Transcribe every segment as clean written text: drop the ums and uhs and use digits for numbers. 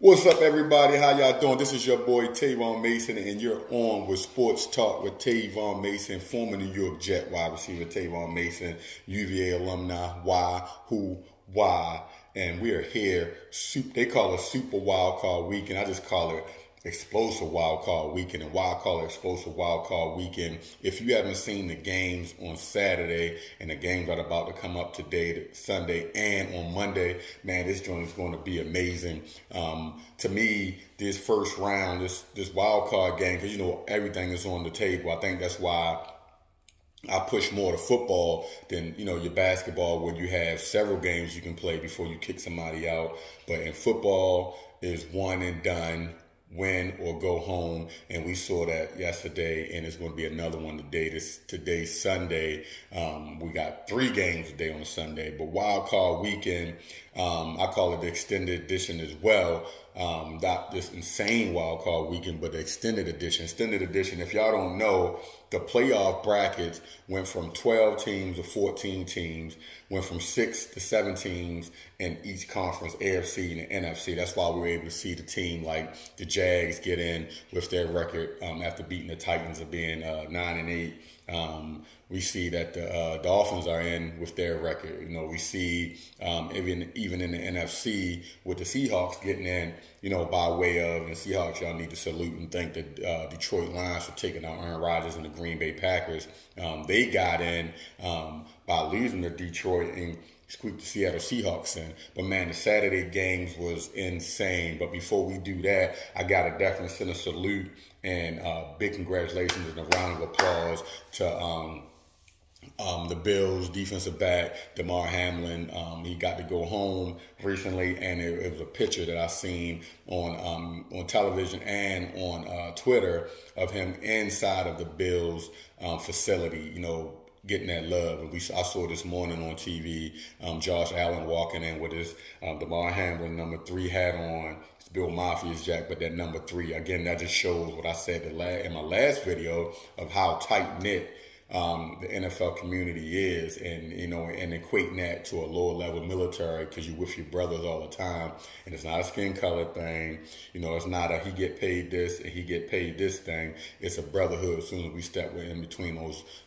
What's up, everybody? How y'all doing? This is your boy Tavon Mason, and you're on with Sports Talk with Tavon Mason, former New York Jet wide receiver Tavon Mason, UVA alumni. Why, who, why? And we are here. They call it Super Wildcard Weekend. I just call it Explosive Wildcard Weekend. And why I call it Explosive Wildcard Weekend? If you haven't seen the games on Saturday and the games that are about to come up today, Sunday, and on Monday, man, this joint is going to be amazing. To me, this first round, this wild card game, because you know everything is on the table. I think that's why I push more to football than, you know, your basketball, where you have several games you can play before you kick somebody out. But in football, is one and done, win or go home, and we saw that yesterday, and it's going to be another one today. Today's Sunday. We got 3 games today on Sunday, but wild card weekend, I call it the extended edition as well. Not this insane wild card weekend, but the extended edition. Extended edition, if y'all don't know, the playoff brackets went from 12 teams to 14 teams, went from 6 to 7 teams in each conference, AFC and NFC. That's why we were able to see the team like the Jags get in with their record after beating the Titans of being 9-8. We see that the Dolphins are in with their record. You know, we see even in the NFC with the Seahawks getting in, you know, by way of, and Seahawks, y'all need to salute and thank the Detroit Lions for taking out Aaron Rodgers and the Green Bay Packers. They got in by losing to Detroit and squeaked the Seattle Seahawks in. But man, the Saturday games was insane. But before we do that, I gotta definitely send a salute and big congratulations and a round of applause to the Bills defensive back, Damar Hamlin. He got to go home recently, and it was a picture that I seen on television and on Twitter of him inside of the Bills facility, you know, getting that love. And I saw this morning on TV, Josh Allen walking in with his Damar Hamlin number 3 hat on. It's Bill Mafia's jack, but that number 3, again, that just shows what I said in my last video of how tight-knit the NFL community is, and you know, and equating that to a lower level military, because you're with your brothers all the time, and it's not a skin color thing. You know, it's not a he get paid this and he get paid this thing. It's a brotherhood. As soon as we step in between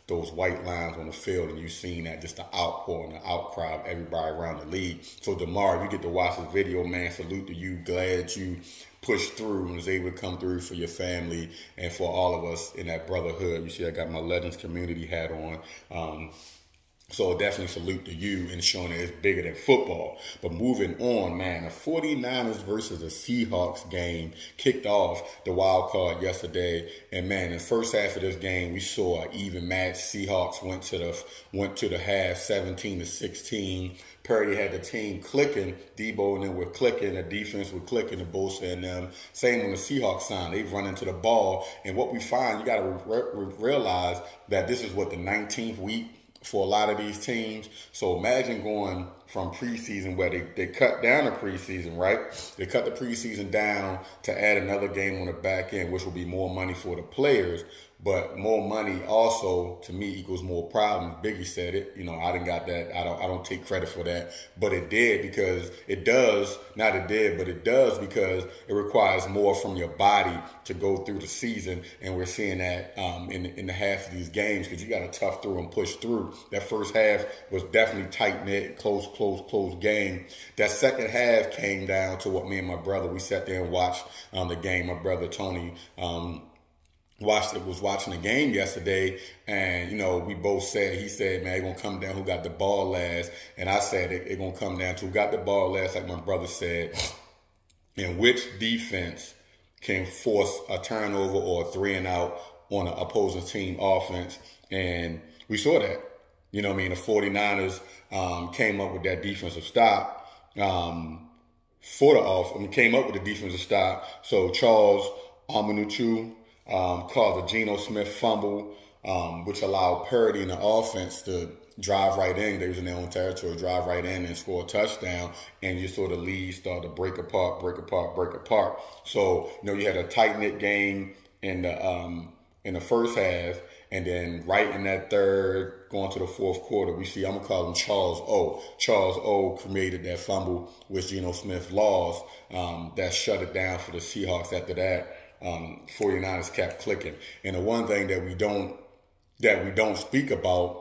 those white lines on the field, and you've seen that, just the outpour and the outcry of everybody around the league. So Damar, if you get to watch this video, man, salute to you. Glad you pushed through and was able to come through for your family and for all of us in that brotherhood. You see, I got my Legends community hat on. So definitely salute to you and showing that it's bigger than football. But moving on, man, the 49ers versus the Seahawks game kicked off the wild card yesterday. And man, in the first half of this game, we saw an even match. Seahawks went to the half 17-16. Purdy had the team clicking. Debo and them were clicking. The defense was clicking. The Bosa and them. Same on the Seahawks side. They run into the ball. And what we find, you got to realize that this is what, the 19th week for a lot of these teams. So imagine going from preseason, where they cut down the preseason, right? They cut the preseason down to add another game on the back end, which will be more money for the players. But more money also, to me, equals more problems. Biggie said it. You know, I didn't got that. I don't take credit for that. But it did, because it does. Not it did, but it does, because it requires more from your body to go through the season. And we're seeing that in the half of these games, because you got to tough through and push through. That first half was definitely tight-knit, close game. That second half came down to what me and my brother, we sat there and watched the game. My brother, Tony, was watching the game yesterday, and you know, we both said, he said, man, it's gonna come down who got the ball last, and I said it's gonna come down to who got the ball last, like my brother said, and which defense can force a turnover or a 3 and out on an opposing team offense. And we saw that. You know what I mean? The 49ers came up with that defensive stop for the offense. Came up with the defensive stop. So Charles Amanuchu caused a Geno Smith fumble, which allowed Purdy and the offense to drive right in. They was in their own territory, drive right in and score a touchdown. And you saw the lead start to break apart. So, you know, you had a tight-knit game in the in the first half. And then right in that third, going to the fourth quarter, we see, I'm going to call him Charles O. Charles O created that fumble, which Geno Smith lost, that shut it down for the Seahawks. After that, 49ers kept clicking. And the one thing that we don't speak about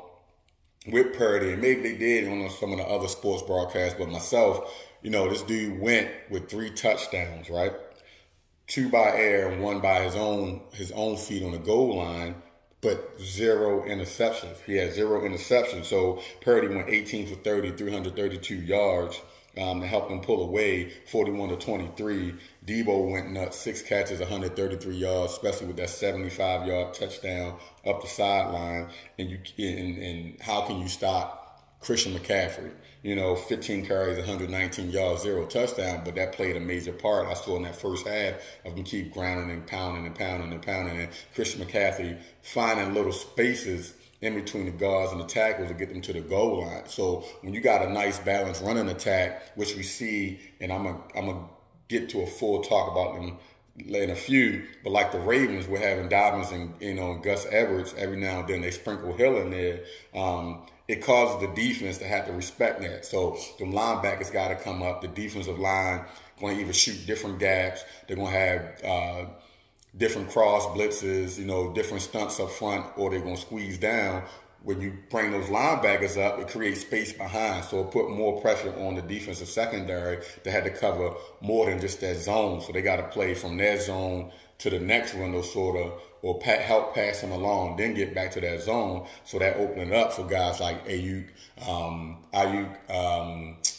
with Purdy, and maybe they did on some of the other sports broadcasts, but myself, this dude went with 3 touchdowns, right? 2 by air and 1 by his own feet on the goal line, but 0 interceptions. He had 0 interceptions. So Purdy went 18 for 30, 332 yards. To help them pull away 41-23. Debo went nuts, 6 catches, 133 yards, especially with that 75-yard touchdown up the sideline. And how can you stop Christian McCaffrey? 15 carries, 119 yards, 0 touchdown, but that played a major part. I saw in that first half of them keep grounding and pounding and pounding and pounding, and Christian McCaffrey finding little spaces in between the guards and the tackles to get them to the goal line. So when you got a nice balanced running attack, which we see, and I'm gonna get to a full talk about them in a few, but like the Ravens, we're having Dobbins and Gus Edwards. Every now and then they sprinkle Hill in there. It causes the defense to have to respect that. So the linebackers got to come up. The defensive line going to either shoot different gaps. They're going to have different cross blitzes, different stunts up front, or they're going to squeeze down. When you bring those linebackers up, it creates space behind. So it put more pressure on the defensive secondary. They had to cover more than just that zone. So they got to play from their zone to the next window, sort of, or help pass them along, then get back to that zone. So that opened it up for guys like Ayuk,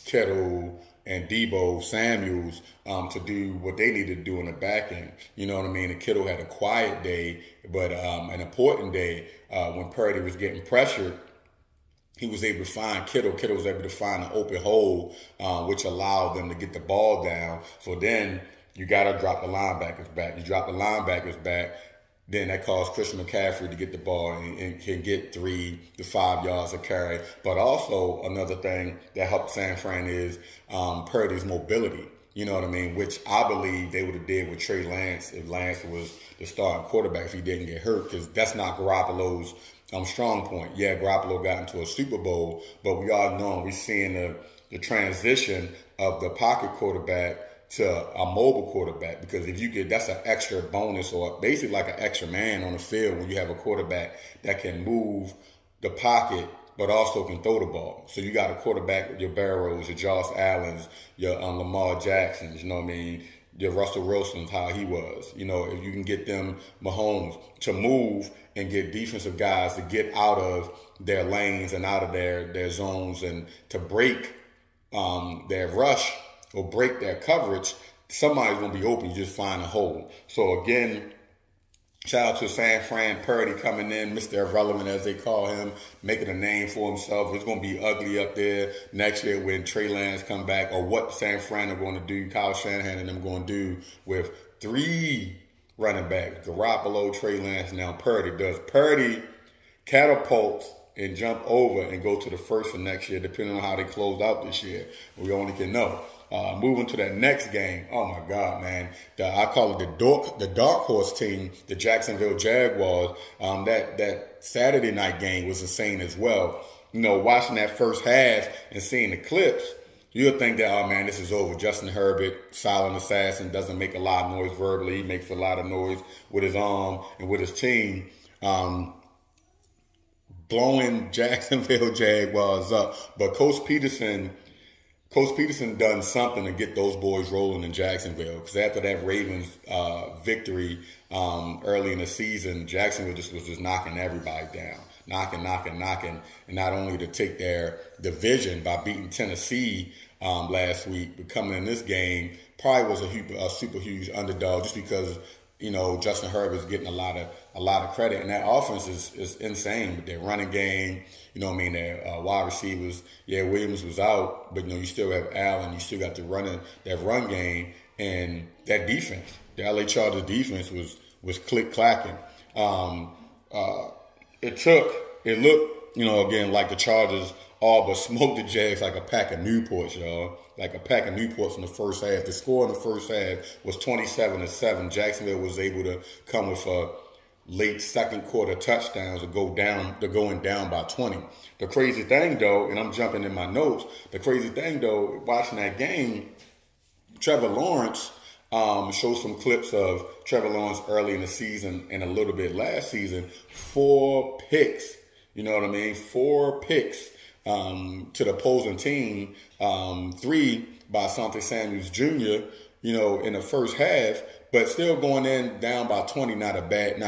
Kittle, and Debo Samuels to do what they needed to do in the back end. You know what I mean? And Kittle had a quiet day, but an important day when Purdy was getting pressured. He was able to find Kittle. Kittle was able to find an open hole, which allowed them to get the ball down. So then you got to drop the linebackers back. You drop the linebackers back, then that caused Christian McCaffrey to get the ball and can get 3 to 5 yards of carry. But also another thing that helped San Fran is Purdy's mobility. You know what I mean? Which I believe they would have did with Trey Lance if Lance was the starting quarterback if he didn't get hurt, because that's not Garoppolo's strong point. Yeah, Garoppolo got into a Super Bowl, but we all know we're seeing the transition of the pocket quarterback to a mobile quarterback, because if you get, that's an extra bonus or basically like an extra man on the field when you have a quarterback that can move the pocket but also can throw the ball. So you got a quarterback with your Barrows, your Josh Allens, your Lamar Jacksons, you know what I mean, your Russell Wilson's, how he was. If you can get them Mahomes to move and get defensive guys to get out of their lanes and out of their zones and to break their rush or break their coverage, somebody's going to be open. You just find a hole. So, again, shout out to San Fran, Purdy coming in, Mr. Irrelevant, as they call him, making a name for himself. It's going to be ugly up there next year when Trey Lance come back, or what San Fran are going to do, Kyle Shanahan and them going to do with 3 running backs, Garoppolo, Trey Lance, now Purdy. Does Purdy catapult and jump over and go to the first for next year, depending on how they close out this year? We only can know. Moving to that next game, oh my God, man! I call it the dark horse team, the Jacksonville Jaguars. That Saturday night game was insane as well. Watching that first half and seeing the clips, you'll think that, oh man, this is over. Justin Herbert, silent assassin, doesn't make a lot of noise verbally. He makes a lot of noise with his arm and with his team. Blowing Jacksonville Jaguars up, but Coach Peterson done something to get those boys rolling in Jacksonville, because after that Ravens victory early in the season, Jacksonville was just knocking everybody down, knocking, and not only to take their division by beating Tennessee last week, but coming in this game probably was a super huge underdog, just because Justin Herbert's getting a lot of credit, and that offense is insane. But their running game, their wide receivers, Williams was out, but you still have Allen, you still got that run game, and that defense, the LA Chargers defense was click-clacking. It looked, again, like the Chargers all but smoked the Jags like a pack of Newports, y'all. Like a pack of Newports in the first half. The score in the first half was 27-7. Jacksonville was able to come with late second quarter touchdowns to go down, to going down by 20. The crazy thing though, and I'm jumping in my notes, the crazy thing though, watching that game, Trevor Lawrence showed some clips of Trevor Lawrence early in the season and a little bit last season. 4 picks, you know what I mean? 4 picks to the opposing team. 3 by Asante Samuels Jr., you know, in the first half. But still going in down by 20, not a bad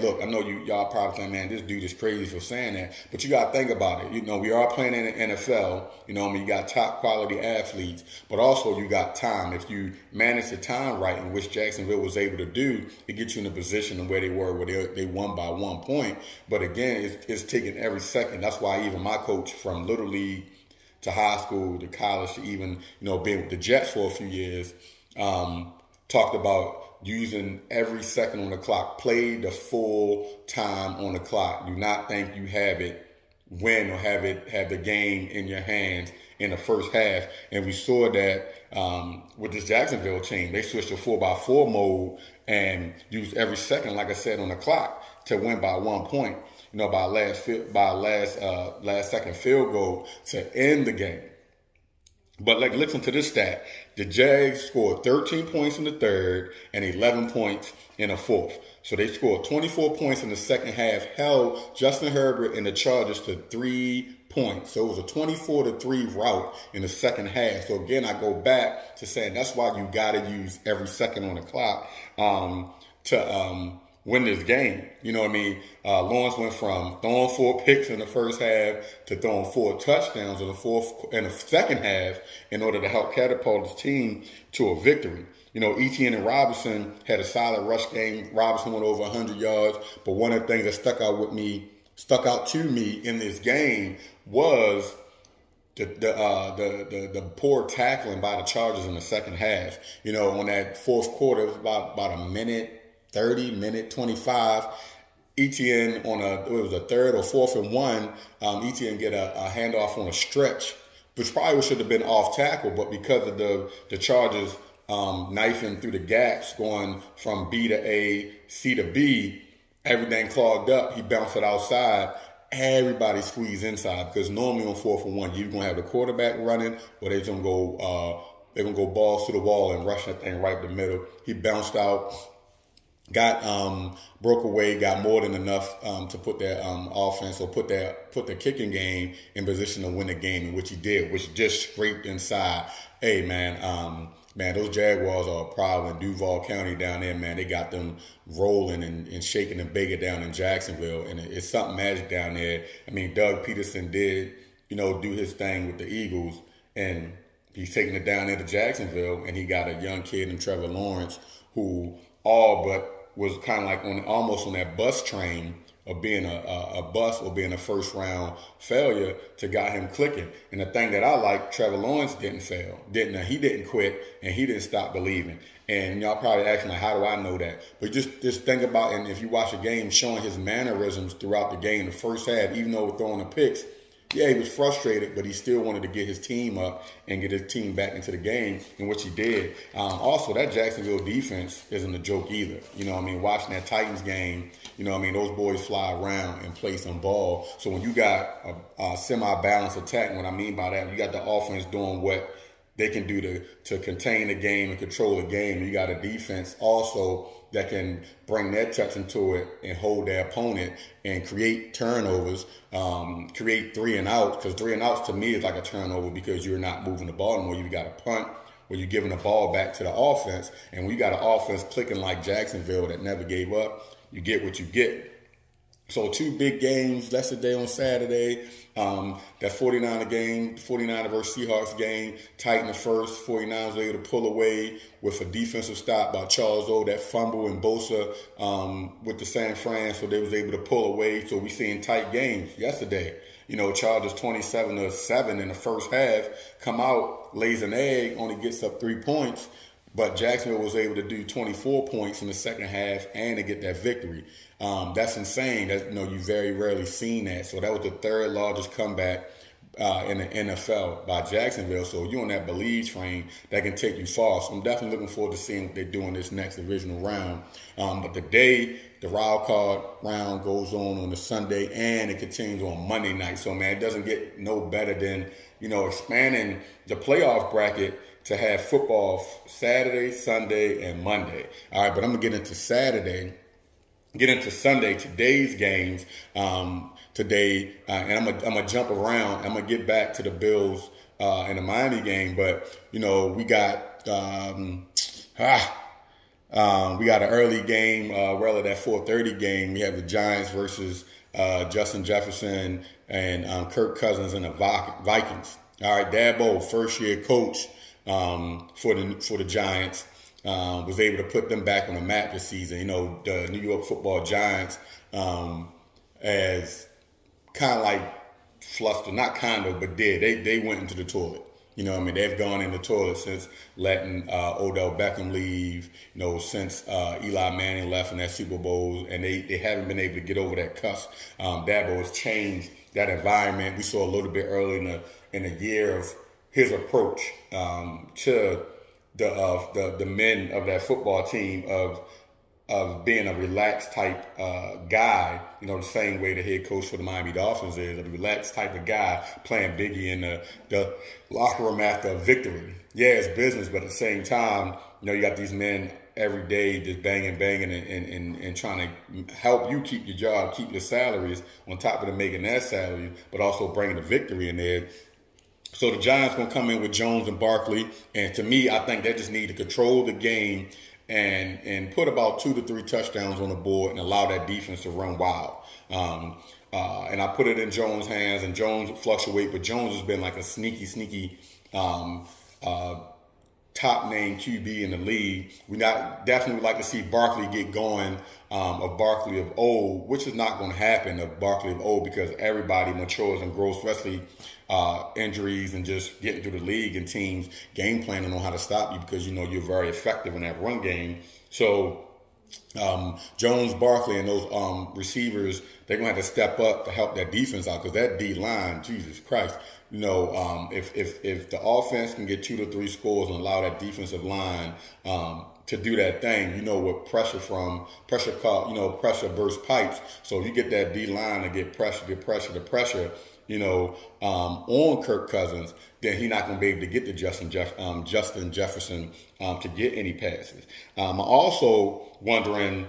look. I know y'all probably think, man, this dude is crazy for saying that. But you got to think about it. You know, we are playing in the NFL. You know, I mean, you got top quality athletes, but also you got time. If you manage the time right, in which Jacksonville was able to do, it gets you in a position of where they were, where they won by 1 point. But again, it's taking every second. That's why even my coach from Little League to high school to college to even, you know, being with the Jets for a few years, talked about using every second on the clock. Play the full time on the clock. Do not think you have it win or have the game in your hands in the first half. And we saw that with this Jacksonville team. They switched to 4x4 mode and used every second, like I said, on the clock to win by 1 point. You know, by last second field goal to end the game. But like, listen to this stat. The Jags scored 13 points in the third and 11 points in the fourth. So they scored 24 points in the second half, held Justin Herbert and the Chargers to 3 points. So it was a 24-3 rout in the second half. So again, I go back to saying that's why you got to use every second on the clock to win this game. You know what I mean? Lawrence went from throwing 4 picks in the first half to throwing 4 touchdowns in the second half in order to help catapult his team to a victory. You know, Etienne and Robinson had a solid rush game. Robinson went over 100 yards. But one of the things that stuck out to me in this game was the poor tackling by the Chargers in the second half. You know, on that fourth quarter, it was about a minute 30, minute 25. Etienne it was a 3rd or 4th and 1. Etienne get a handoff on a stretch, which probably should have been off tackle, but because of the Chargers knifing through the gaps, going from B to A, C to B, everything clogged up. He bounced it outside. Everybody squeezed inside because normally on 4th and 1, you're gonna have the quarterback running, or they're gonna go balls to the wall and rush that thing right in the middle. He bounced out. Broke away, got more than enough to put their offense or put their kicking game in position to win the game, in which he did, which just scraped inside. Hey man, those Jaguars are a problem. Duval County down there, man, they got them rolling and shaking and baking down in Jacksonville, and it's something magic down there. I mean, Doug Peterson did, you know, do his thing with the Eagles, and he's taking it down there to Jacksonville, and he got a young kid in Trevor Lawrence who all but was kind of like almost on that bus train of being a bust or being a first round failure to got him clicking. And the thing that I like, Trevor Lawrence didn't fail. He didn't quit, and he didn't stop believing. And y'all probably asking, like, how do I know that? But just think about, and if you watch a game, showing his mannerisms throughout the game, the first half, even though we're throwing the picks, yeah, he was frustrated, but he still wanted to get his team up and get his team back into the game, in which he did. Also, that Jacksonville defense isn't a joke either. You know what I mean? Watching that Titans game, you know what I mean? Those boys fly around and play some ball. So when you got a semi-balanced attack, what I mean by that, you got the offense doing what they can do to contain the game and control the game. You got a defense also that can bring their touch into it and hold their opponent and create turnovers, create 3 and outs, because 3 and outs to me is like a turnover because you're not moving the ball anymore. You got a punt where you're giving the ball back to the offense, and when you got an offense clicking like Jacksonville that never gave up, you get what you get. So 2 big games yesterday on Saturday. That 49er game, 49er versus Seahawks game, tight in the first. 49ers were able to pull away with a defensive stop by Charles O, that fumble and Bosa with the San Fran, so they was able to pull away. So we seen tight games yesterday. You know, Chargers 27-7 in the first half, come out, lays an egg, only gets up 3 points. But Jacksonville was able to do 24 points in the second half and to get that victory. That's insane. You very rarely seen that. So that was the 3rd largest comeback in the NFL by Jacksonville. So you're on that believe train that can take you far. So I'm definitely looking forward to seeing what they do in this next divisional round. But the wild card round goes on the Sunday, and it continues on Monday night. So, man, it doesn't get no better than, expanding the playoff bracket to have football Saturday, Sunday, and Monday. All right, but I'm going to get into Sunday, today's games today, and I'm gonna jump around. I'm gonna get back to the Bills and the Miami game, but we got an early game, rather that 4:30 game. We have the Giants versus Justin Jefferson and Kirk Cousins and the Vikings. All right, Dabo, first year coach for the Giants. Was able to put them back on the map this season. The New York Football Giants as kind of like flustered, not kind of, but did. They went into the toilet. They've gone in the toilet since letting Odell Beckham leave, since Eli Manning left in that Super Bowl, and they haven't been able to get over that cuss. Dabo has changed that environment. We saw a little bit early in the year of his approach to the men of that football team of being a relaxed type guy, the same way the head coach for the Miami Dolphins is, a relaxed type of guy playing biggie in the locker room after a victory. Yeah, it's business, but at the same time, you got these men every day just banging and trying to help you keep your job, keep your salaries on top of them making that salary, but also bringing the victory in there. So the Giants going to come in with Jones and Barkley. And to me, I think they just need to control the game and put about 2 to 3 touchdowns on the board and allow that defense to run wild. And I put it in Jones' hands, and Jones will fluctuate, but Jones has been like a sneaky top-name QB in the league. We definitely would like to see Barkley get going, of Barkley of old, which is not going to happen of Barkley of old because everybody matures and grows, especially injuries and just getting through the league and teams game planning on how to stop you because you're very effective in that run game. So Jones, Barkley, and those receivers, they're going to have to step up to help that defense out because that D-line, Jesus Christ, if the offense can get 2 to 3 scores and allow that defensive line to do that thing, with pressure burst pipes. So if you get that D-line to get pressure, on Kirk Cousins, then he's not going to be able to get to Justin Jefferson to get any passes. I'm also wondering,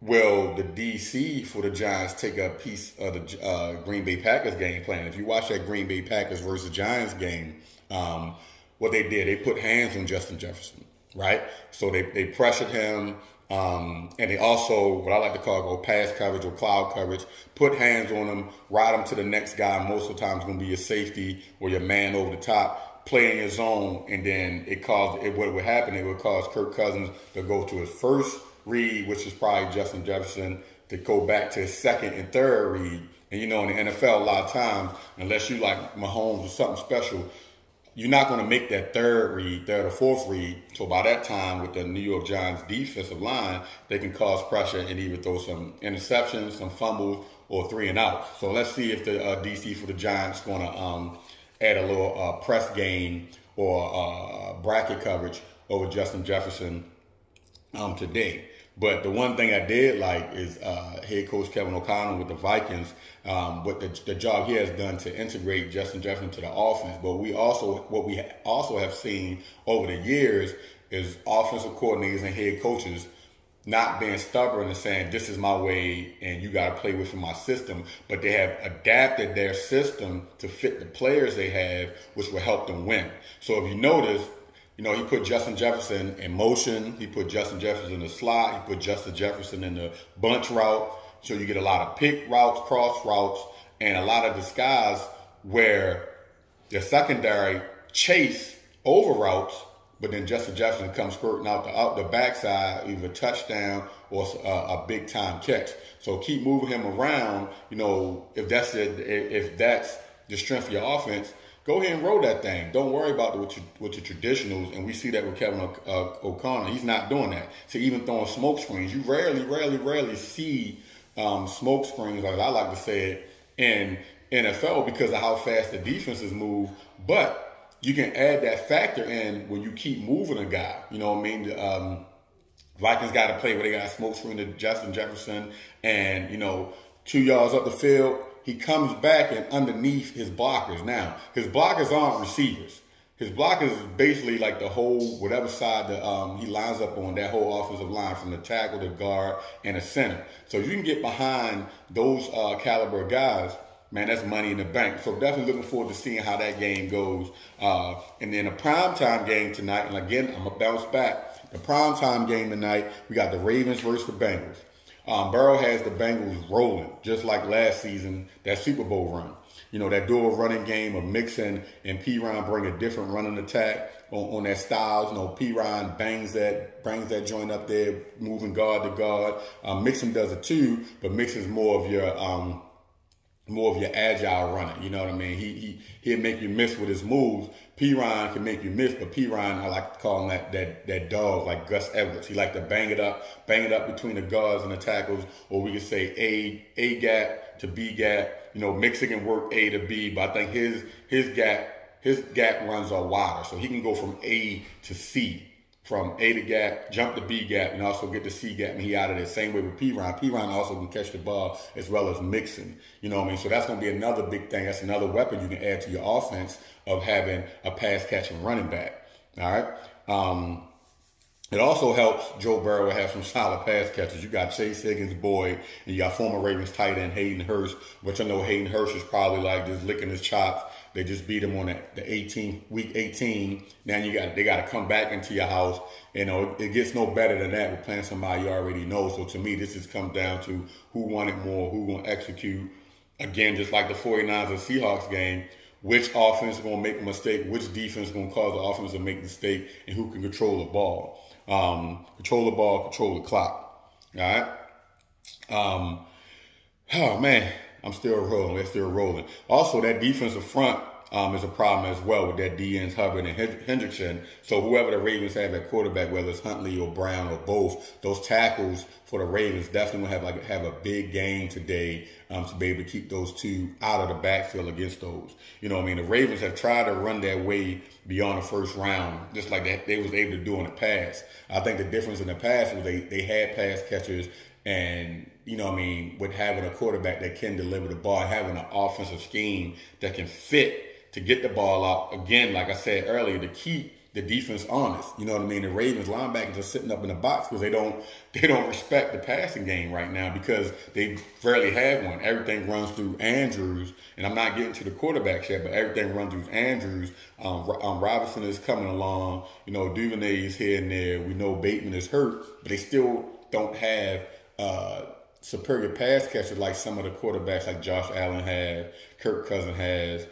will the DC for the Giants take a piece of the Green Bay Packers game plan? If you watch that Green Bay Packers versus Giants game, what they did, they put hands on Justin Jefferson, right? So they pressured him. And they also, what I like to call pass coverage or cloud coverage, put hands on them, ride them to the next guy. Most of the time it's going to be your safety or your man over the top, play in your zone, and then what would happen, it would cause Kirk Cousins to go to his first read, which is probably Justin Jefferson, to go back to his second and third read. And in the NFL, a lot of times, unless you like Mahomes or something special, you're not going to make that third or fourth read. So by that time, with the New York Giants defensive line, they can cause pressure and either throw some interceptions, some fumbles, or 3 and out. So let's see if the DC for the Giants going to add a little press game or bracket coverage over Justin Jefferson today. But the one thing I did like is head coach Kevin O'Connell with the Vikings, what the job he has done to integrate Justin Jefferson to the offense. But what we also have seen over the years is offensive coordinators and head coaches not being stubborn and saying, this is my way and you got to play within my system. But they have adapted their system to fit the players they have, which will help them win. So if you notice, he put Justin Jefferson in motion. He put Justin Jefferson in the slot. He put Justin Jefferson in the bunch route. So you get a lot of pick routes, cross routes, and a lot of disguise where the secondary chase over routes, but then Justin Jefferson comes squirting out the backside, either a touchdown or a big time catch. So keep moving him around. If that's the strength of your offense, go ahead and roll that thing. Don't worry about with your traditionals. And we see that with Kevin O'Connor. He's not doing that. So even throwing smoke screens, you rarely see smoke screens, as I like to say it, NFL because of how fast the defenses move. But you can add that factor in when you keep moving a guy. You know what I mean? Vikings got to play where they got smoke screen to Justin Jefferson, and 2 yards up the field, he comes back and underneath his blockers. Now, his blockers aren't receivers. His blockers is basically like the whole, whatever side that he lines up on, that whole offensive line, from the tackle, the guard, and the center. So you can get behind those caliber guys, man, that's money in the bank. So definitely looking forward to seeing how that game goes. And then a primetime game tonight, and again, I'm going to bounce back. The primetime game tonight, we got the Ravens versus the Bengals. Burrow has the Bengals rolling, just like last season, that Super Bowl run. That dual running game of Mixon and P-Ron bring a different running attack on that Styles. P-Ron brings that joint up there, moving guard to guard. Mixon does it too, but Mixon's more of your agile runner. You know what I mean? He'll make you miss with his moves. P-Ron can make you miss, but P-Ron, I like to call him that dog, like Gus Edwards. He like to bang it up between the guards and the tackles, or we could say A gap to B gap. Mixon can work A to B, but I think his gap runs are wider, so he can go from A to C, from A to gap, jump to B gap, and also get the C gap, and he out of there. Same way with P-Ron. P-Ron also can catch the ball as well as Mixon. You know what I mean? So that's going to be another big thing. That's another weapon you can add to your offense of having a pass-catching running back. All right? It also helps Joe Burrow have some solid pass catchers. You got Chase Higgins, Boyd, and you got former Ravens tight end Hayden Hurst, which I know Hayden Hurst is probably like just licking his chops. They just beat him on week 18. Now they got to come back into your house. It gets no better than that with playing somebody you already know. So to me, this just comes down to who wanted more, who going to execute. Again, just like the 49ers and Seahawks game, which offense is going to make a mistake, which defense is going to cause the offense to make a mistake, and who can control the ball. Control the ball, control the clock. All right. Oh man, I'm still rolling. They're still rolling. Also, that defensive front is a problem as well with that DNs Hubbard and Hendrickson. So whoever the Ravens have at quarterback, whether it's Huntley or Brown or both, those tackles for the Ravens definitely will have a big game today to be able to keep those two out of the backfield against those. You know what I mean? The Ravens have tried to run their way beyond the first round, just like they was able to do in the past. I think the difference in the past was they had pass catchers, and with having a quarterback that can deliver the ball, having an offensive scheme that can fit to get the ball out. Again, like I said earlier, to keep the defense honest. You know what I mean? The Ravens linebackers are sitting up in the box because they don't respect the passing game right now because they rarely have one. Everything runs through Andrews, and I'm not getting to the quarterbacks yet, but everything runs through Andrews. Robinson is coming along. Duvernay is here and there. We know Bateman is hurt, but they still don't have superior pass catchers like some of the quarterbacks like Josh Allen has, Kirk Cousins has,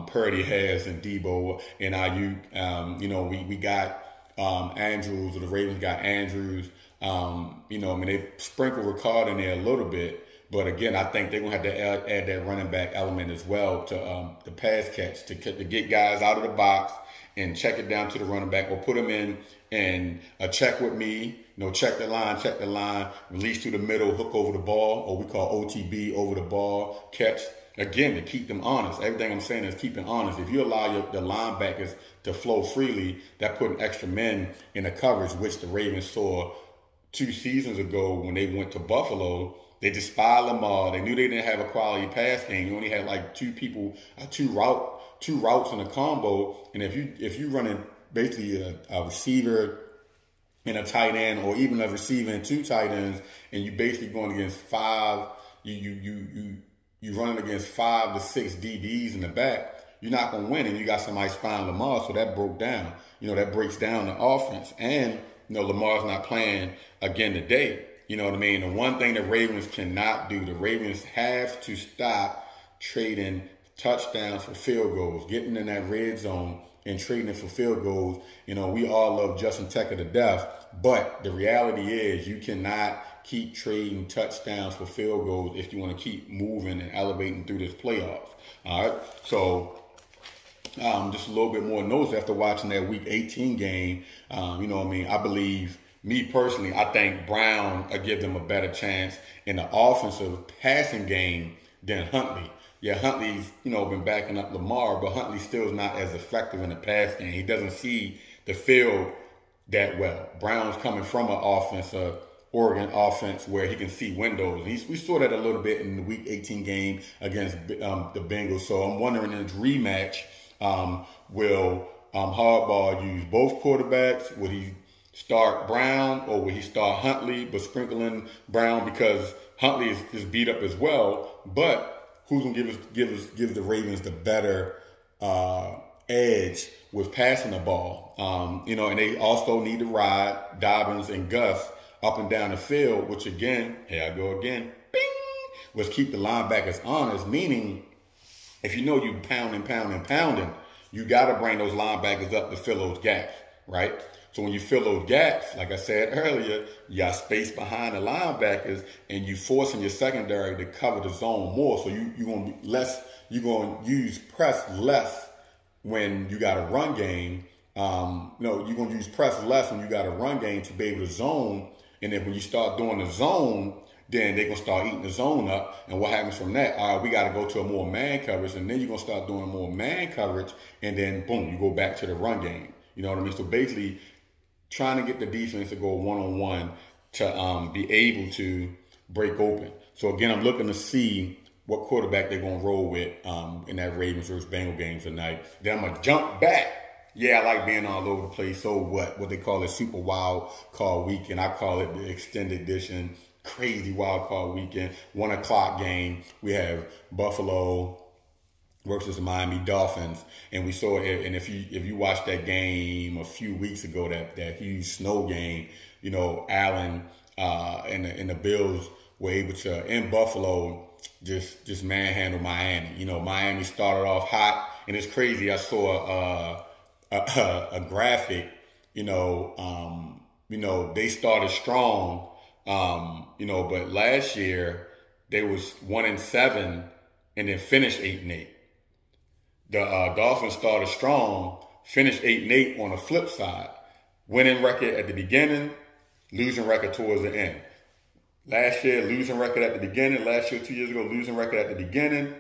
Purdy has, and Debo and Ayuk. We got Andrews, or the Ravens got Andrews. They sprinkle Ricard in there a little bit. But again, I think they're going to have to add that running back element as well to the pass catch to get guys out of the box and check it down to the running back, or put them in and check with me. Check the line, release to the middle, hook over the ball, or we call OTB, over the ball, catch. Again, to keep them honest. Everything I'm saying is keeping honest. If you allow the linebackers to flow freely, that putting extra men in the coverage, which the Ravens saw 2 seasons ago when they went to Buffalo. They just spied Lamar. They knew they didn't have a quality pass game. You only had like 2 people, two routes in a combo. And if you running basically a receiver and a tight end, or even a receiver and 2 tight ends, and you basically going against 5, you running against 5 to 6 DBs in the back, you're not going to win. And you got somebody spying Lamar, so that broke down. That breaks down the offense. And, Lamar's not playing again today. You know what I mean? The one thing the Ravens cannot do, the Ravens have to stop trading touchdowns for field goals, getting in that red zone and trading it for field goals. We all love Justin Tucker to death, but the reality is you cannot keep trading touchdowns for field goals if you want to keep moving and elevating through this playoffs. All right, so just a little bit more notes after watching that Week 18 game. I believe, me personally, I think Brown will give them a better chance in the offensive passing game than Huntley. Yeah, Huntley's, been backing up Lamar, but Huntley still is not as effective in the pass game. He doesn't see the field that well. Brown's coming from an offense, Oregon offense, where he can see windows. We saw that a little bit in the Week 18 game against the Bengals. So I'm wondering in this rematch, will Harbaugh use both quarterbacks? Would he start Brown or would he start Huntley, but sprinkle in Brown because Huntley is beat up as well? But who's gonna give the Ravens the better edge with passing the ball? And they also need to ride Dobbins and Gus up and down the field, which again, here I go again, bing, was keep the linebackers honest, meaning if you know you pounding, you got to bring those linebackers up to fill those gaps, right? So when you fill those gaps, like I said earlier, you got space behind the linebackers and you forcing your secondary to cover the zone more. So you're going to be less, you're going to use press less when you got a run game. You're going to use press less when you got a run game to be able to zone. And then when you start doing the zone, then they're going to start eating the zone up. And what happens from that? All right, we got to go to a more man coverage. And then you're going to start doing more man coverage. And then, boom, you go back to the run game. You know what I mean? So basically, trying to get the defense to go one-on-one to be able to break open. So, again, I'm looking to see what quarterback they're going to roll with in that Ravens versus Bengals game tonight. Then I'm going to jump back. Yeah, I like being all over the place. So what they call it, Super Wild Card Weekend. I call it the extended edition, crazy Wild Card Weekend. 1 o'clock game. We have Buffalo versus the Miami Dolphins, and we saw it. And if you watched that game a few weeks ago, that huge snow game, Allen and the Bills were able to in Buffalo just manhandle Miami. Miami started off hot, and it's crazy. I saw a graphic, they started strong, but last year they was 1-7 and then finished 8-8. The Dolphins started strong, finished 8-8 on the flip side. Winning record at the beginning, losing record towards the end. Last year, losing record at the beginning. Last year, 2 years ago, losing record at the beginning,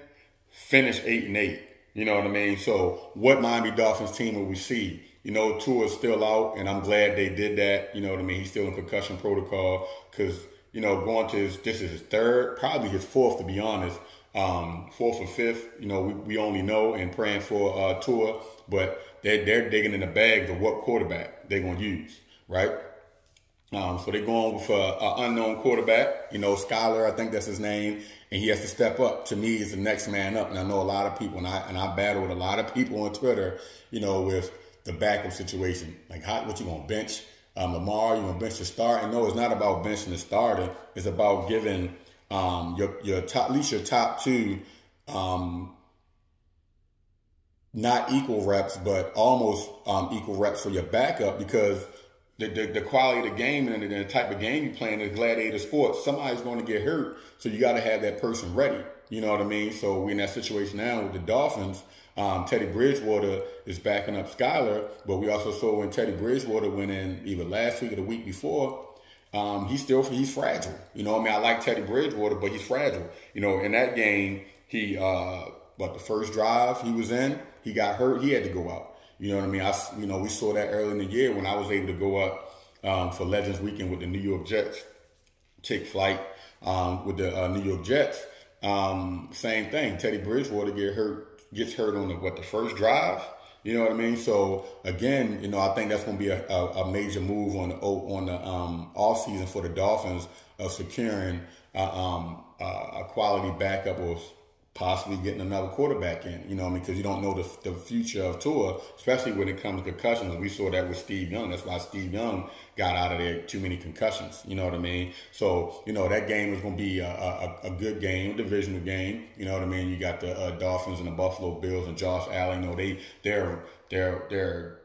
finished 8-8. You know what I mean? So what Miami Dolphins team will we see? Tua's still out, and I'm glad they did that. You know what I mean? He's still in concussion protocol because, going to this is his third, probably his fourth, to be honest. Fourth or fifth, we only know, and praying for Tua, but they're digging in the bags of what quarterback they're going to use, right? So they're going with an unknown quarterback, Skyler, I think that's his name, and he has to step up. To me, he's the next man up. And I know a lot of people, and I battle with a lot of people on Twitter, with the backup situation. Like, what you going to bench? Lamar, you going to bench the start? And no, it's not about benching the starter. It's about giving your top, at least your top two, not equal reps, but almost equal reps for your backup, because the quality of the game and the type of game you're playing is gladiator sports. Somebody's going to get hurt, so you got to have that person ready. You know what I mean? So we're in that situation now with the Dolphins. Teddy Bridgewater is backing up Skyler, but we also saw when Teddy Bridgewater went in either last week or the week before, he's fragile. I like Teddy Bridgewater, but he's fragile. In that game, the first drive he was in, he got hurt. He had to go out. You know what I mean? We saw that early in the year when I was able to go up for Legends Weekend with the New York Jets, take flight with the New York Jets. Same thing. Teddy Bridgewater gets hurt on the first drive. You know what I mean? So again, I think that's going to be a major move on the off season for the Dolphins of securing a quality backup or possibly getting another quarterback in, because you don't know the future of Tua, especially when it comes to concussions. We saw that with Steve Young. That's why Steve Young got out of there, too many concussions. You know what I mean? So, that game is going to be a good game, a divisional game. You know what I mean? You got the Dolphins and the Buffalo Bills and Josh Allen. They're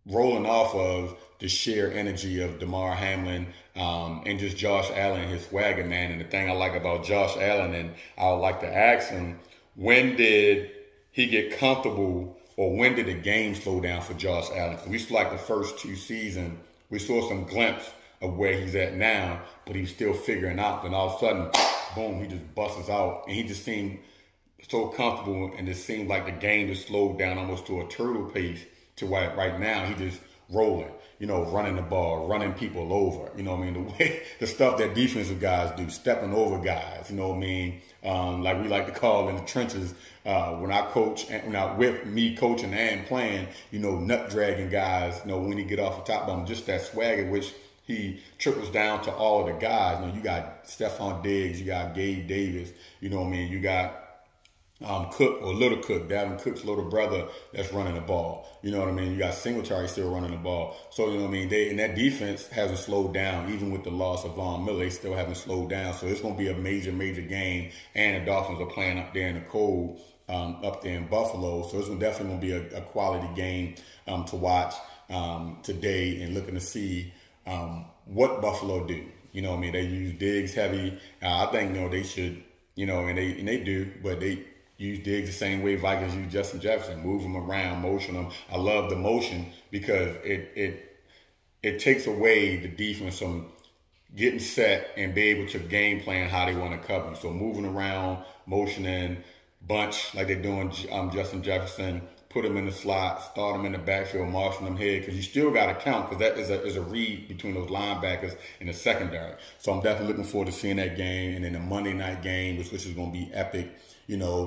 rolling off of the sheer energy of Damar Hamlin and just Josh Allen, his swagger, man. And the thing I like about Josh Allen, and I would like to ask him, when did he get comfortable, or when did the game slow down for Josh Allen? We saw like the first two seasons, we saw some glimpse of where he's at now, but he's still figuring out. Then all of a sudden, boom, he just busts out. And he just seemed so comfortable, and it seems like the game is slowed down almost to a turtle pace to where right now he just rolling, running the ball, running people over, the stuff that defensive guys do, stepping over guys, like we like to call in the trenches, when I coach, with me coaching and playing, nut dragging guys, when he get off the top of them, just that swagger, which he trickles down to all of the guys. You got Stephon Diggs, you got Gabe Davis, you got Cook, or Little Cook, Davin Cook's little brother, that's running the ball. You got Singletary still running the ball. So, and that defense hasn't slowed down, even with the loss of Von Miller, they still haven't slowed down. So it's going to be a major, major game. And the Dolphins are playing up there in the cold, up there in Buffalo. So it's definitely going to be a quality game to watch today, and looking to see what Buffalo do. They use Diggs heavy. I think, they should, and they do, but they use Diggs the same way Vikings use Justin Jefferson, move him around, motion him. I love the motion because it takes away the defense from getting set and be able to game plan how they want to cover you. So moving around, motioning, bunch like they're doing Justin Jefferson, put him in the slot, start him in the backfield, marching him here, because you still got to count, because that is a read between those linebackers and the secondary. So I'm definitely looking forward to seeing that game. And then the Monday night game, which is going to be epic.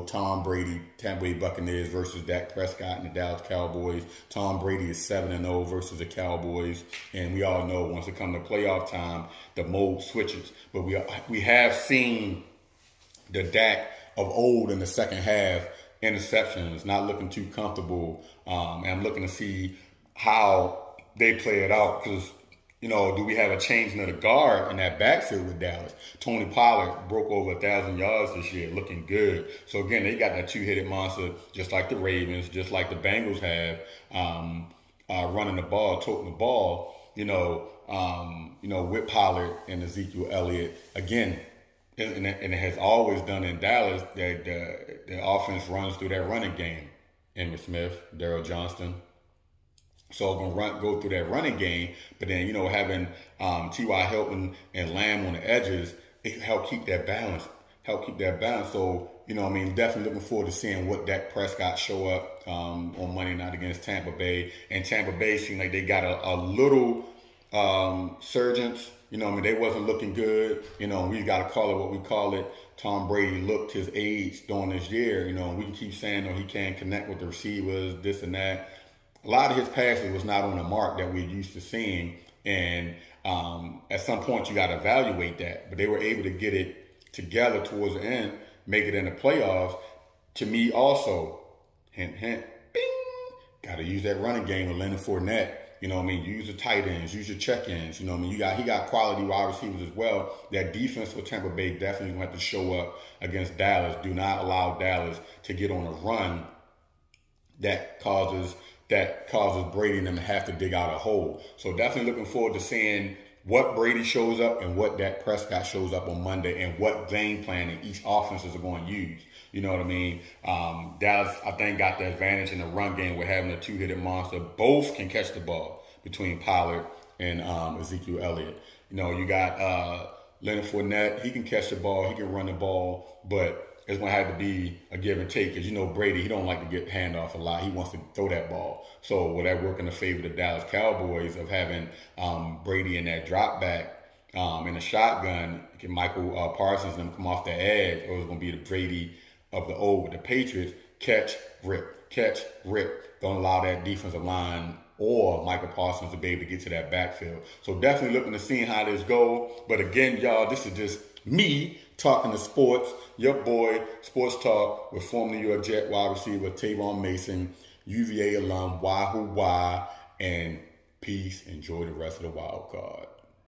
Tom Brady, Tampa Bay Buccaneers versus Dak Prescott and the Dallas Cowboys. Tom Brady is 7-0 versus the Cowboys. And we all know once it comes to playoff time, the mode switches. But we have seen the Dak of old in the second half, interceptions, not looking too comfortable. And I'm looking to see how they play it out, because do we have a changing of the guard in that backfield with Dallas? Tony Pollard broke over 1,000 yards this year, looking good. So again, they got that two-headed monster, just like the Ravens, just like the Bengals have, running the ball, toting the ball. With Pollard and Ezekiel Elliott. Again, and it has always done in Dallas that the offense runs through that running game. Emmitt Smith, Darryl Johnston. So going to go through that running game, but then, having T.Y. Hilton and Lamb on the edges, it help keep that balance. So, definitely looking forward to seeing what Dak Prescott show up on Monday night against Tampa Bay. And Tampa Bay seemed like they got a little surgence. They wasn't looking good. We got to call it what we call it. Tom Brady looked his age during this year. We can keep saying, he can't connect with the receivers, this and that. A lot of his passes was not on the mark that we're used to seeing. And at some point, you got to evaluate that. But they were able to get it together towards the end, make it in the playoffs. To me, also, hint, hint, bing, got to use that running game with Leonard Fournette. Use the tight ends, use your check-ins. He got quality wide receivers as well. That defense for Tampa Bay definitely going to have to show up against Dallas. Do not allow Dallas to get on a run that causes Brady and them to have to dig out a hole. So definitely looking forward to seeing what Brady shows up and what Dak Prescott shows up on Monday, and what game plan and each offenses are going to use. You know what I mean? Dallas, I think, got the advantage in the run game with having a two-headed monster. Both can catch the ball between Pollard and Ezekiel Elliott. You got Leonard Fournette. He can catch the ball. He can run the ball. But it's going to have to be a give and take, because, Brady, he don't like to get handoff a lot. He wants to throw that ball. So will that work in the favor of the Dallas Cowboys of having Brady in that drop back in the shotgun? Can Michael Parsons and them come off the edge? Or is it going to be the Brady of the old with the Patriots? Catch, rip, catch, rip. Don't allow that defensive line or Michael Parsons to be able to get to that backfield. So definitely looking to see how this goes. But again, y'all, this is just me talking to sports. Your boy, Sports Talk, with former New York Jet wide receiver Tavon Mason, UVA alum, Wahoo Wah, and peace. Enjoy the rest of the wild card.